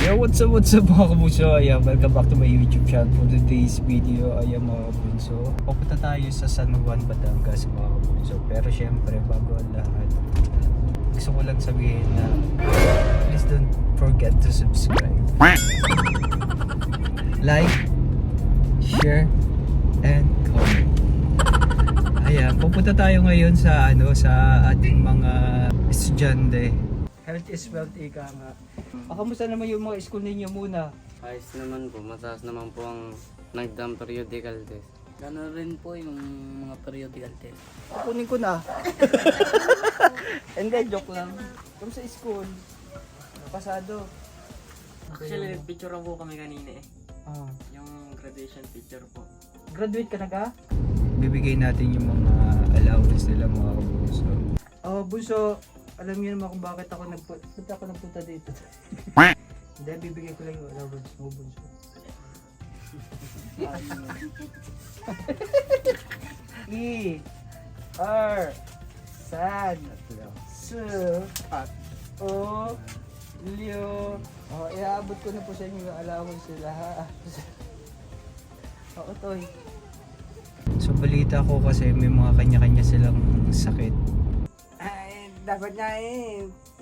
What's up mga kabunso? Ayan, welcome back to my YouTube channel. For today's video, ayan mga kabunso, papunta tayo sa San Juan, Batangas mga kabunso. Pero syempre, bago ang lahat, gusto ko lang sabihin na please don't forget to subscribe, like, share, and comment. Ayan, pupunta tayo ngayon sa sa ating mga estudyante. Health is wealth, ika nga. Kamusta naman yung mga school ninyo muna? Ayos naman po, mataas naman po ang nagdang periodical test. Gano'n rin po yung mga periodical test. Kukunin ko na. Hindi, joke lang. Kung sa school, pasado. Actually, nagpicture po kami kanina eh. Ah. Yung graduation picture po. Graduate ka na ka? Bibigay natin yung mga allowance nila mga kabuso. Oh, buso, alam niyo naman kung bakit ako nagpunta dito. Hindi, bibigay ko lang yung allowance mo, buso. E R San Su At O Leo. Oh, iaabot ko na po sa inyo yung allowance nila ha. Oo, Toy. So balita ko kasi may mga kanya-kanya silang sakit. Ay, dapat nga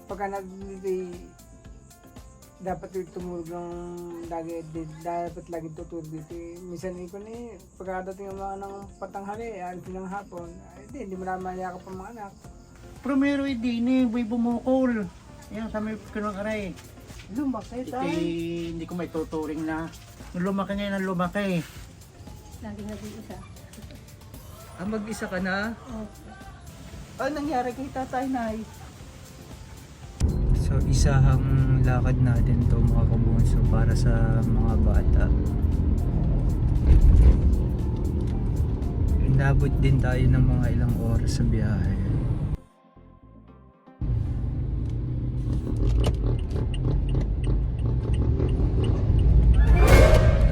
pagka dapat tumulog ng dapat lagi tutulog dito minsan ko pagkadating ang mga ng patanghali, ng hapon, hindi mo naman yakap ang mga anak. Primero hindi boy bumukol. Yan sa may kinong aray. Lumaki tayo. Hindi ko may tuturing na lumaki ngayon ang lumaki. Laging nag-iisa. Mag-isa ka na? Ano nangyari kay tatay, Nay? So isahang lakad natin to mga kabunso para sa mga bata. Inabot din tayo ng mga ilang oras sa biyahe.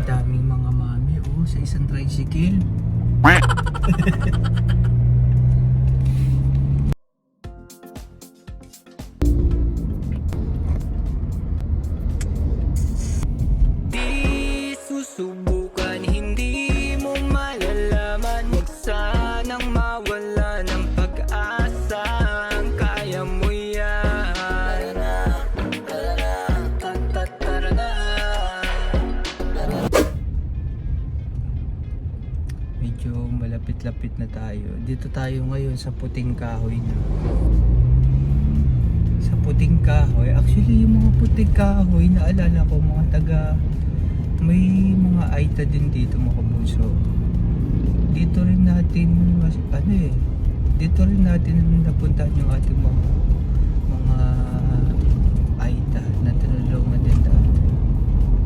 Daming mga mami sa isang tricycle. Susubukan, hindi mo malalaman. Huwag sanang mawala ng pag-asa. Kaya mo yan. Medyo malapit-lapit na tayo. Dito tayo ngayon sa Puting Kahoy na. Sa Puting Kahoy. Actually yung mga Puting Kahoy, naalala ko mga taga, may mga Aita din dito mga kabuso. Dito rin natin dito rin natin napuntahan yung ating mga Aita na tinulungan din dati.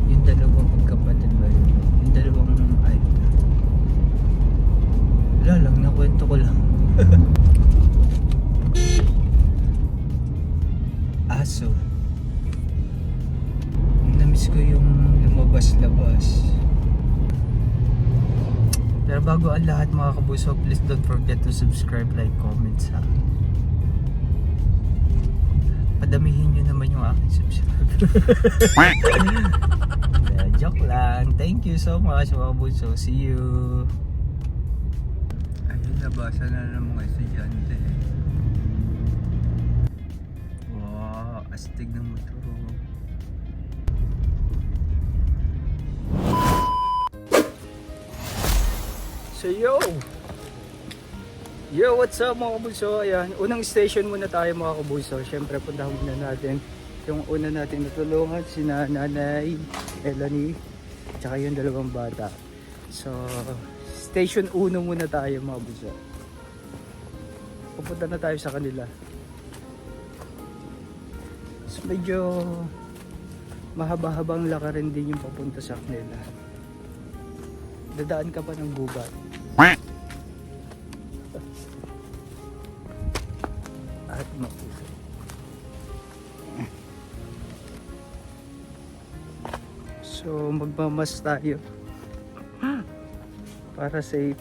Yung dalawang magkapatid ba yun? Yung dalawang Aita. Wala lang, nakwento ko lang. Aso. Namiss ko yung lumabas-labas. Pero bago ang lahat mga kabuso, please don't forget to subscribe, like, comment ha. Padamihin nyo naman yung aking subscriber. Joke lang. Thank you so much mga kabuso. See you. Ayun, labasan na ng mga estudyante. Wow, astig ng motor. So yo, what's up mga kabuso? Ayan, unang station muna tayo mga kabuso. Siyempre puntahan muna natin yung una natin natulungan, si Nanay Elanie tsaka yung dalawang bata. So station 1 muna tayo mga kabuso. Pupunta na tayo sa kanila. So medyo mahaba-habang lakarin din yung papunta sa kanila. Dadaan ka pa ng gubat. At mapuso. So magmamas tayo para safe,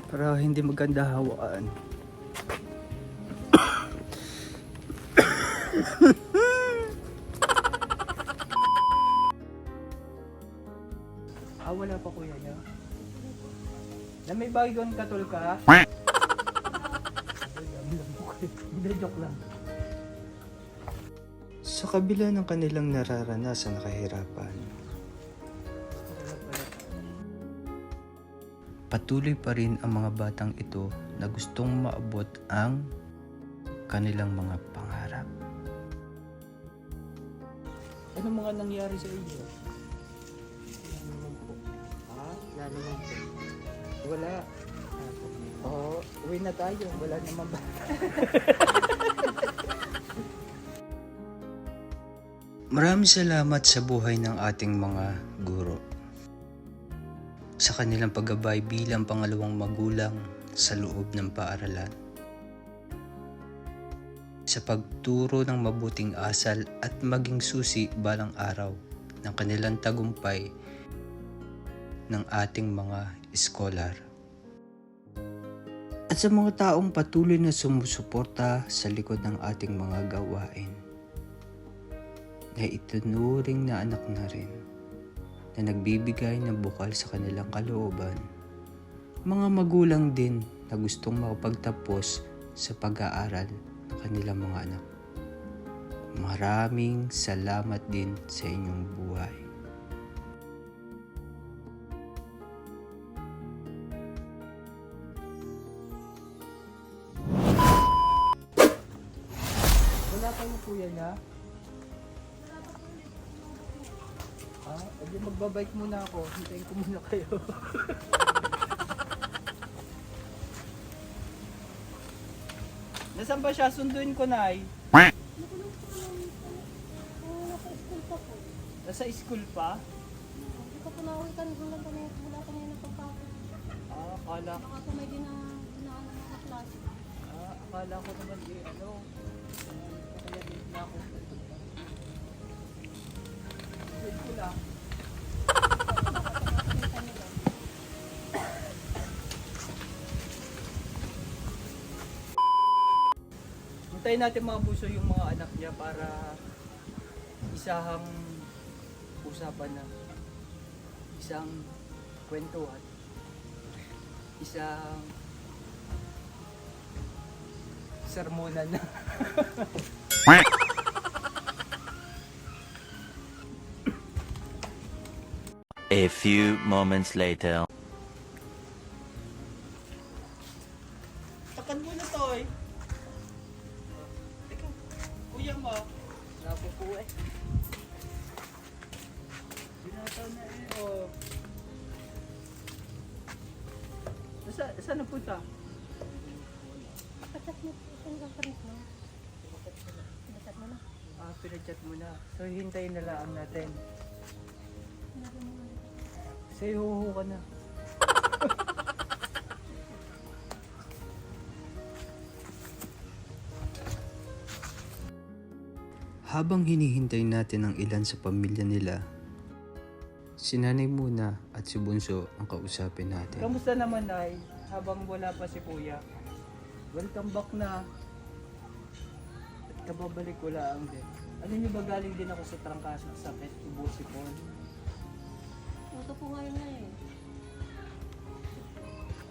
para hindi maganda hawaan. Na may baygon katol ka? Hindi, joke lang. Sa kabila ng kanilang nararanasan na kahirapan, patuloy pa rin ang mga batang ito na gustong maabot ang kanilang mga pangarap. Ano mga nangyari sa inyo? Wala naman po. Wala. Oo, uwi na tayo. Wala naman ba? Maraming salamat sa buhay ng ating mga guro. Sa kanilang paggabay bilang pangalawang magulang sa loob ng paaralan. Sa pagturo ng mabuting asal at maging susi balang araw ng kanilang tagumpay ng ating mga scholar. At sa mga taong patuloy na sumusuporta sa likod ng ating mga gawain, na itunuring na anak na rin, na nagbibigay ng bukal sa kanilang kalooban, mga magulang din na gustong makapagtapos sa pag-aaral ng kanilang mga anak. Maraming salamat din sa inyong buhay. Wala kayo kuya na? Edi magbabike muna ako. Hintayin ko muna kayo. Nasaan ba siya? Sunduin ko na ay. Naka-school pa po. Nasa school pa? Hindi ko po nawikan. Wala kami napapapos. Akala Baka po may dinaan na klase. Akala ko naman ano. Kaya dito na ako. Sunduin ko lang. Hintayin natin mga buso yung mga anak niya para isahang usapan na, isang kwentuhan, isang sermonan na. A few moments later. Takan mo na to eh. Teka, kuya mo. Napo po eh. Binata na eh. Oh. Saan napunta? Pagkat mo po hanggang pa rin no? Pagkat mo na. Pinachat mo na. So hintayin na lang natin. Sinabi mo nga. Say huhu ka na. Habang hinihintay natin ang ilan sa pamilya nila, si nanay muna at si Bunso ang kausapin natin. Kamusta naman ay habang wala pa si kuya? Welcome back na. At kababalik ko lang din. Alam niyo ba galing din ako sa trangkaso sa sakit, ubo sipon. Ito po ngayon na eh.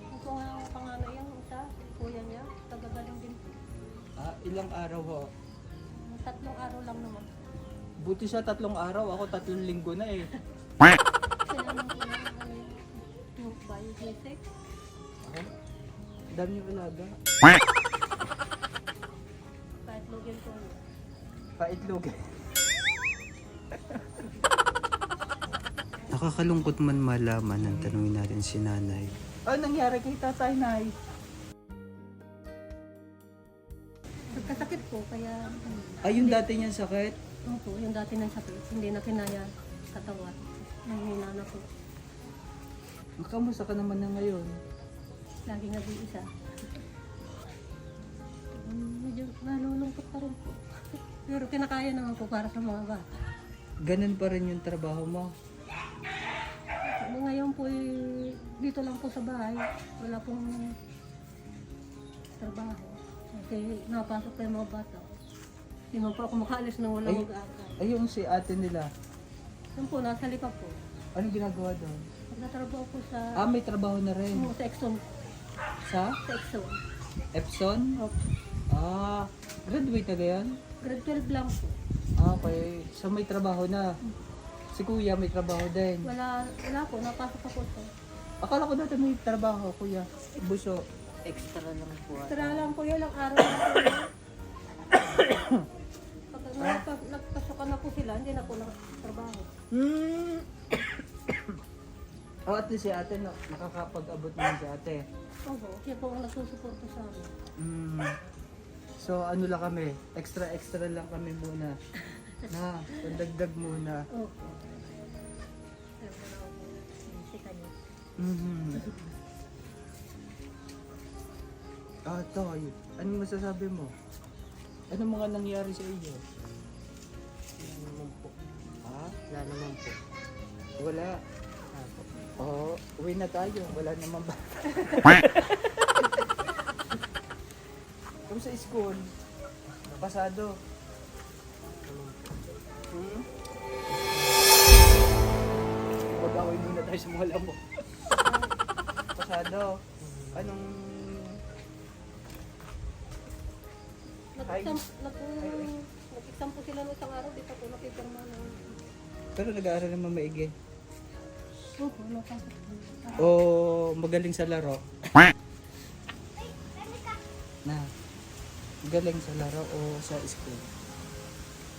Ito nga ang panganay yan. Isa, kuya niya. Tagagaling din po. Ilang araw ho? 3 araw lang naman. Buti siya 3 araw, ako 3 linggo na eh. Sila nang kuya yung bio G6. Dami yung alaga. Kahit login ko. Paitlog. Nakakalungkot man malaman nang tanungin natin si nanay. Ano nangyari kay tatay, nay? Nagkasakit po, kaya... Yung dati niyang sakit? Opo, yung dati ng sakit. Hindi na kinaya katawan. Nanghina na po. Kamusta ka naman na ngayon? Lagi nag-iisa. Medyo nalulungkot pa rin po. Pero kinakaya naman po para sa mga bata. Ganun pa rin yung trabaho mo? Ngayon po dito lang po sa bahay. Wala pong trabaho. Kasi napasok pa yung mga bata. Hindi man po ako makaalis nang walang mag-aakal. Yung si ate nila, Yun po, nasa lipa po. anong ginagawa doon? Nagtatrabaho po sa, May trabaho na rin. sa Exxon. Sa Sa Exxon. Epson? Opo. Graduate na yan? Grade 12 lang po. Okay. So may trabaho na. Si kuya may trabaho din. Wala po, napasok pa po ito. Akala ko dati may trabaho, kuya. Buso. Extra lang po. Tara lang po yun, lang araw lang po yun. Pag nagpasokan na po sila, hindi na po nakatrabaho. At least si ate, no, nakakapag-abot naman si ate. Opo, siya po ang nagsusuporto sa amin. So ano lang kami, extra lang kami muna. Na, pandagdag muna. Opo. Pero wala ako po. Si kanya. Toy, anong masasabi mo? Ano mga nangyari sa iyo? Wala naman po. Ha? Wala naman po. Wala. Uwi na tayo. Wala naman ba? Kung sa school, pasado. Mag-away muna tayo sa mga lamo. Pasado. Anong... Nag-exam po sila noong isang araw, di pa po nakipirma na. Pero nag-aaral naman maigi. Opo, napasok po. O magaling sa laro? Na, magaling sa laro o sa school?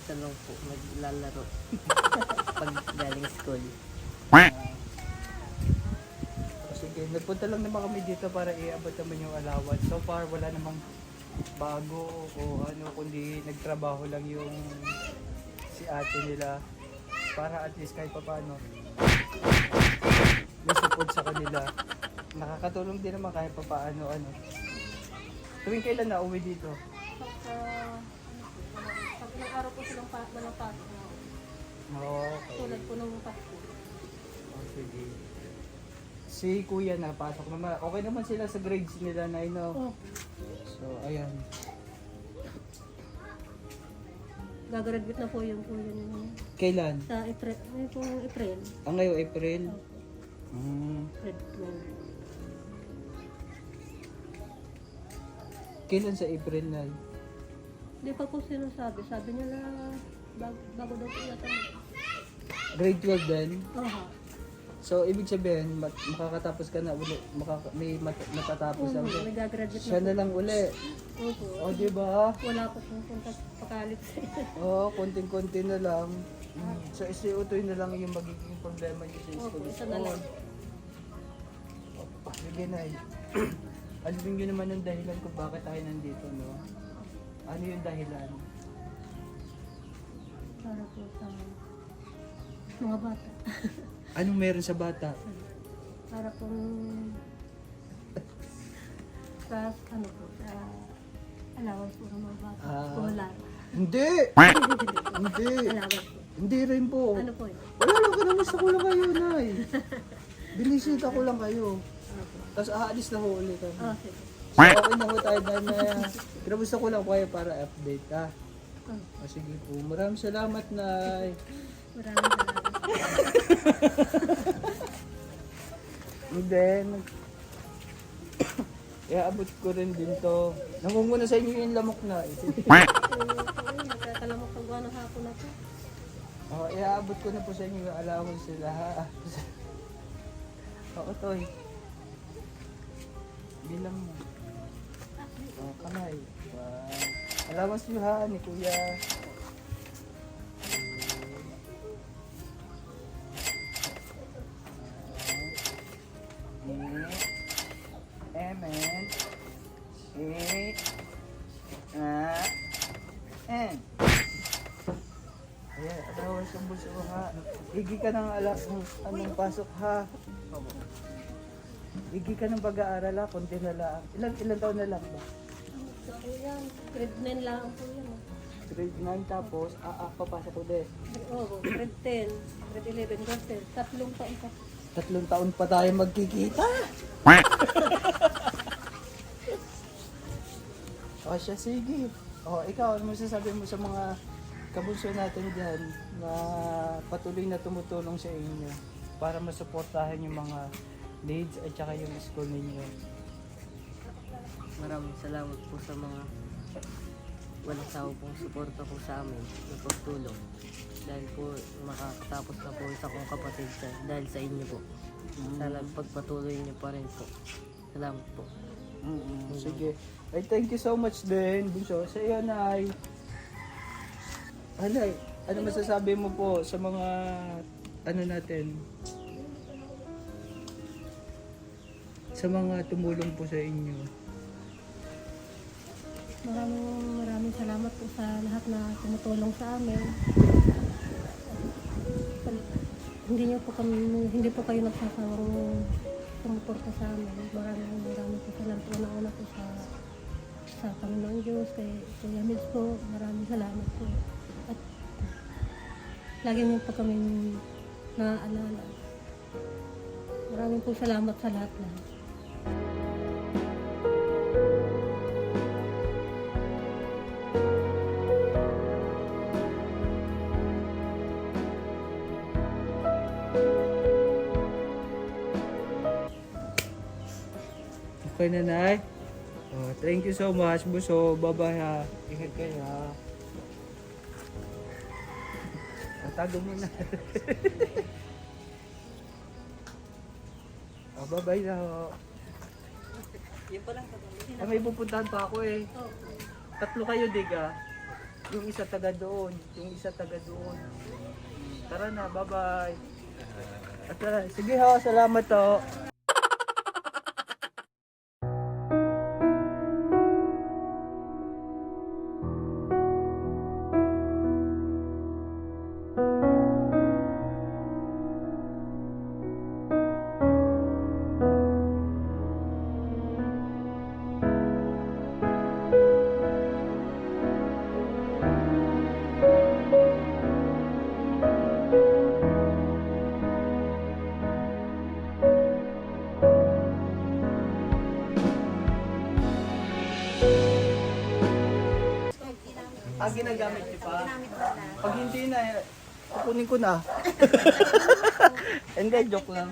Isa lang po, maglalaro. Pag galing school. Sige, nagpunta lang naman kami dito para iabot naman yung allowance. So far, wala namang bago o ano, kundi nagtrabaho lang yung si ate nila para at least kahit pa paano may support sa kanila. Nakakatulong din naman kahit pa paano ano. Tuwing kailan na uwi dito? Pag ilang araw po silang walang pasok. Okay. Tulad po ng Pasko. Sige. Si kuya na pasok naman. Okay naman sila sa grades nila na Oh, So, ayan. gagraduate na po yung po yun. Kailan? Sa April, ay po April. Ngayong April? Grade 12. Kailan sa April na? Hindi pa po sinasabi. Sabi niya na bago daw po yata. Grade 12 din? Aha. So, ibig sabihin, makakatapos ka na uli, may matatapos lang. May gagraduate Siya na na lang uli. po. Opo. O, di ba? Wala po pong punta pakalit. Oo, konting-konti na lang. Sa SEO2 na lang yung magiging problema niyo sa Opo, school. isa na lang. Sige na. Alibin nyo naman ang dahilan kung bakit tayo nandito, no? Ano yung dahilan? Para po sa mga bata. Anong meron sa bata? Para pong sa ano po, sa allowance po ng mga bata. Wala. Hindi! Hindi! Allowance po. Hindi rin po. Ano po yun? Wala lang, kinamusta ko lang kayo, Nay. Binisita ko lang kayo. Tapos aalis na ho ulit kami. Oh, sige. So, okay na ho tayo dahil na kinamusta ko lang kayo para update, ha? Sige po. Maraming salamat, Nay. Maraming salamat. And then, iaabot ko rin din to. Nangunguna sa inyo yung lamok na. Nagkakalamok sa buwan ng hapon na po. Iaabot ko na po sa inyo yung allowance sila, ha? Oo, Toy. Bilang mo. Kamay. Allowance nyo, ha, ni Kuya. Ayan, allowance ang buso, ha. Igi ka ng anong pasok, ha. Igi ka ng pag-aaral, ha. Konti na lang. Ilan taon na lang ba? Ako yan. Grade 9 lang po yan. Grade 9 tapos, papasok ko din. Oo, grade 10, grade 11, grade 10. Tatlong taon pa. 3 taon pa tayo magkikita. O siya, sige. O, ikaw, ano masasabi mo sa mga kabunso natin dyan na patuloy na tumutulong sa inyo? para masuportahan yung mga needs at saka yung school ninyo. Maraming salamat po sa mga walang sawa pong suporta po sa amin na pagtulong. Dahil po makakatapos na po isa kong kapatid dahil sa inyo po. Sana pagpatuloy niyo pa rin po. Salamat po. Sige. Ay, thank you so much din, Bunso. Sa iyo, Nay. Ano masasabi mo po sa mga ano natin? Sa mga tumulong po sa inyo. Maraming salamat po sa lahat na tumutulong sa amin. Hindi po kayo nagsasawang sumuporta sa amin. Maraming po salamat. Una-una po sa Panginoon Diyos, kay Kuya Mills po. Maraming salamat po. At lagi niyo po kami naaalala. Maraming po salamat sa lahat-lahat. Okay na, Nay? Oh, thank you so much, Buso. Bye-bye, ha. Ingat kayo, ha. Tago mo na. Oh, bye-bye na, ho. Yun pa lang. May pupuntahan pa ako, eh. 3 kayo, Diga. Yung isa taga doon. Yung isa taga doon. Tara na, bye-bye. Tara. Sige, ho. Salamat, ho. Ginagamit niyo pa? Pag hindi na, kukunin ko na. Hindi, joke lang.